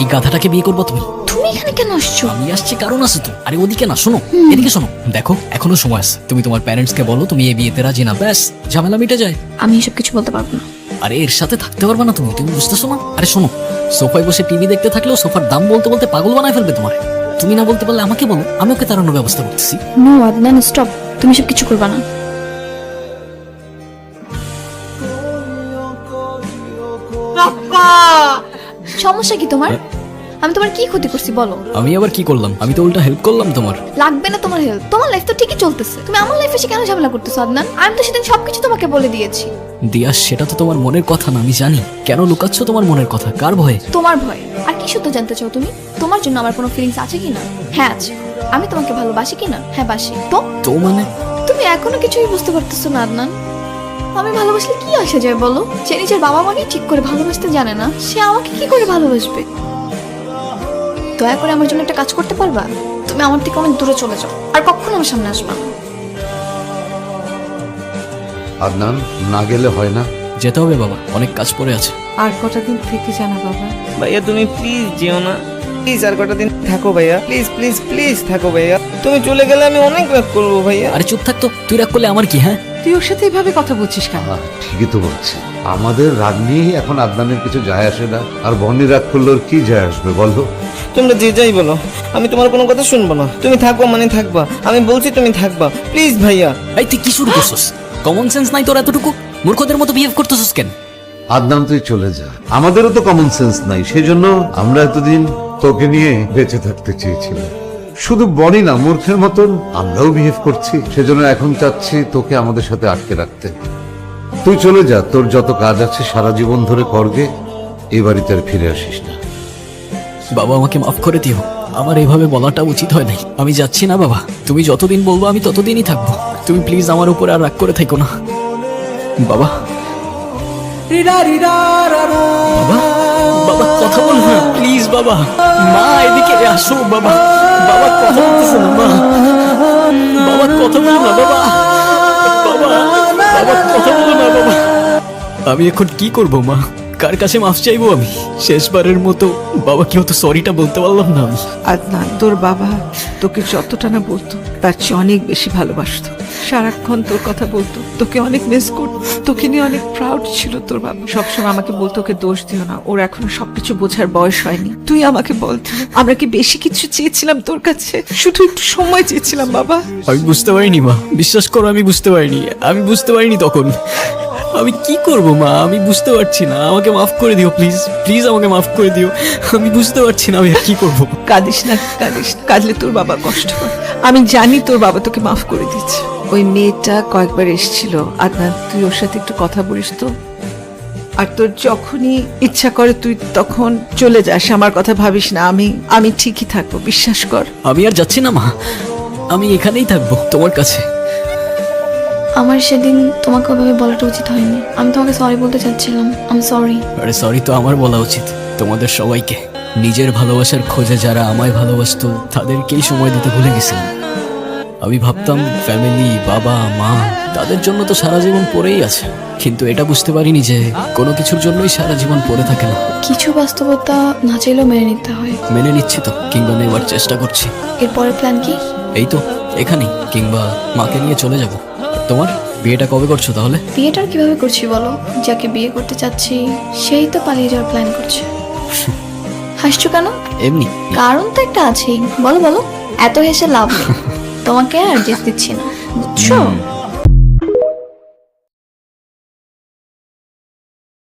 এই গাধাটাকে বিয়ে করবো তুমি? তুমি এখানে কেন আসছো? আমি আসছি কারণ আছে তো। আরে ওদিকে না, শোনো এদিকে শোনো। দেখো এখনো সময় আছে, তুমি তোমার প্যারেন্টস কে বলো তুমি এই বিয়েতে রাজি না, ব্যাস ঝামেলা মিটে যায়। আমি এসব কিছু বলতে পারবো না। আরে এর সাথে থাকতে পারবে না তুমি, তুমি বুঝতেছো না? আরে শোনো, সোফায় বসে টিভি দেখতে থাকলেও সোফার দাম বলতে বলতে পাগল বানায় ফেলবে তোমার। তুমি না বলতে পারলে আমাকে বলো, আমি ওকে তাড়ানোর ব্যবস্থা করতেছি। No Adnan, stop. তুমি সব কিছু করবা না। সমস্যা কি তোমার? আমি তোমার কি ক্ষতি করছি বলো? আমি আবার কি করলাম? আমি তো উল্টা হেল্প করলাম তোমার। লাগবে না তোমার হেল্প, তোমার লাইফ তো ঠিকই চলতেছে। তুমি আমার লাইফে এসে কেন ঝামেলা করতেছো আদনান? আমি তো সেদিন সবকিছু তোমাকে বলে দিয়েছি। দিয়া, সেটা তো তোমার মনের কথা না, আমি জানি। কেন লুকাচ্ছ তোমার মনের কথা? কার ভয়ে? তোমার ভয়। আর কি সত্য জানতে চাও তুমি? তোমার জন্য আমার কোনো ফিলিংস আছে কিনা? হ্যাঁ আছে। আমি তোমাকে ভালোবাসি কিনা? হ্যাঁ বাসি। তো মানে তুমি এখনো কিছুই বুঝতে পারতেছো না আদনান। আমি ভালোবাসলে কি আসে যায় বলো? যে নিজের বাবা মাকে ঠিক করে ভালোবাসতে জানে না, সে আমাকে কি করে ভালোবাসবে? দয়া করে আমার জন্য একটা কাজ করতে পারবা? তুমি আমার থেকে অনেক দূরে চলে যাও, আর কখনো আমার সামনে আসবা না। আদনান, না গেলে হয় না। যেতে হবে বাবা, অনেক কাজ পড়ে আছে। আর কটা দিন থেকে জানা বাবা। ভাইয়া তুমি প্লিজ যেও না, প্লিজ আর কটা দিন থাকো ভাইয়া, প্লিজ প্লিজ প্লিজ থাকো ভাইয়া। তুমি চলে গেলে আমি অনেক রাগ করবো ভাইয়া। আরে চুপ থাকতো, তুই রাগ করলে আমার কি? হ্যাঁ তুই ওর সাথে এইভাবে কথা বলছিস কেন? ঠিকই তো বলছি, আমাদের রাগ নিয়েই এখন আদনানের কিছু যায় আসে না। আর বনি রাগ করলে ওর কি যায় আসবে বলো? তোমরা যে যাই বলো, আমি তোমার কোনো কথা শুনবো না। তুমি থাকবা মানে থাকবা, আমি বলছি তুমি থাকবা, প্লিজ ভাইয়া। এই তুই কি শুরু করছিস? কমন সেন্স নাই তোর এতটুকু? মূর্খদের মতো বিহেভ করতেছিস কেন? আদনান তুই চলে যা, আমাদেরও তো কমন সেন্স নাই। সেজন্য আমরা এতদিন তোকে নিয়ে বেঁচে থাকতে চেয়েছিলাম। শুধু বনি না, মূর্খের মতন আমরাও বিহেভ করছি। সেজন্য এখন চাচ্ছি তোকে আমাদের সাথে আটকে রাখতে। তুই চলে যা, তোর যত কাজ আছে সারা জীবন ধরে করগে, এই বাড়িতে আর ফিরে আসিস না। বাবা আমাকে মাফ করে দিও, আমার এইভাবে বলাটা উচিত হয় নাই। আমি যাচ্ছি না বাবা, তুমি যতদিন বলবো আমি ততদিনই থাকবো। তুমি প্লিজ আমার উপরে আর রাগ করে থাকো না বাবা। বাবা, বাবা কথা বল না প্লিজ বাবা। মা এদিকে আসো বাবা। বাবা কথা বলতেছে না মা। বাবা কথা বলো না বাবা। বাবা, বাবা কথা বলো না বাবা। আমি এখন কি করব মা? কার কাছে মাফ চাইবো আমি? শেষবারের মতো বাবা কি হতো সরিটা বলতে পারলাম না আমি। আদনান, তোর বাবা তোকে যতটা না বলতো তার চেয়ে অনেক বেশি ভালোবাসতো। সারাক্ষণ তোর কথা বলতো, তোকে অনেক মিস করতো, তোকে নিয়ে অনেক প্রাউড ছিল তোর বাবা। সবসময় আমাকে বলতো ওকে দোষ দিও না, ওর এখনো সবকিছু বোঝার বয়স হয়নি। তুই আমাকে বলতো, আমরা কি বেশি কিছু চেয়েছিলাম তোর কাছে? শুধু একটু সময় চেয়েছিলাম বাবা। আমি বুঝতে পারিনি মা, বিশ্বাস করো আমি বুঝতে পারিনি। আমি বুঝতে পারিনি তখন। আমি কি করব মা? আমি বুঝতে পারছি না। আমাকে মাফ করে দিও প্লিজ, প্লিজ আমাকে মাফ করে দিও। আমি বুঝতে পারছি না আমি আর কি করব। কাঁদিস না, কাঁদিস না। কাঁদলে তোর বাবা কষ্ট পায়। আমি জানি তোর বাবা তোকে মাফ করে দিচ্ছে। ওই মেয়েটা কয়েকবার এসেছিল আদনান, তুই ওর সাথে একটু কথা বলিস তো। আর তোর যখনই ইচ্ছা করে তুই তখন চলে যাস, আমার কথা ভাবিস না। আমি ঠিকই থাকবো, বিশ্বাস কর। আমি আর যাচ্ছি না মা, আমি এখানেই থাকবো তোমার কাছে। আমার সেদিন তোমাকে ওভাবে বলাটা উচিত হয়নি। আমি তোমাকে সরি বলতে চাচ্ছিলাম। আমি সরি। আরে সরি তো আমার বলা উচিত, তোমাদের সবাইকে। নিজের ভালোবাসার খোঁজে যারা আমায় ভালোবাসতো তাদেরকেই সময় দিতে ভুলে গেছিলাম। আমি ভাবতাম ফ্যামিলি, বাবা মা, তাদের জন্য তো সারা জীবন পড়েই আছে। কিন্তু এটা বুঝতে পারিনি যে কোনো কিছুর জন্যই সারা জীবন পড়ে থাকে না। কিছু বাস্তবতা না চাইলেও মেনে নিতে হয়। মেনে নিচ্ছি তো, কিংবা নেওয়ার চেষ্টা করছি। এরপরের প্ল্যান কি? এই তো এখানেই, কিংবা মাকে নিয়ে চলে যাব। তোমার বিয়েটা কবে করছো তাহলে? বিয়েটার কিভাবে করছি বলো? যাকে বিয়ে করতে চাচ্ছি সেই তো পালিয়ে যাওয়ার প্ল্যান করছে। হাসছো কেন? এমনি। কারণ তো একটা আছেই। বলো বলো, এত হেসে লাভ নেই। তোমাকে আর যেতে দিচ্ছি না, বুঝছো?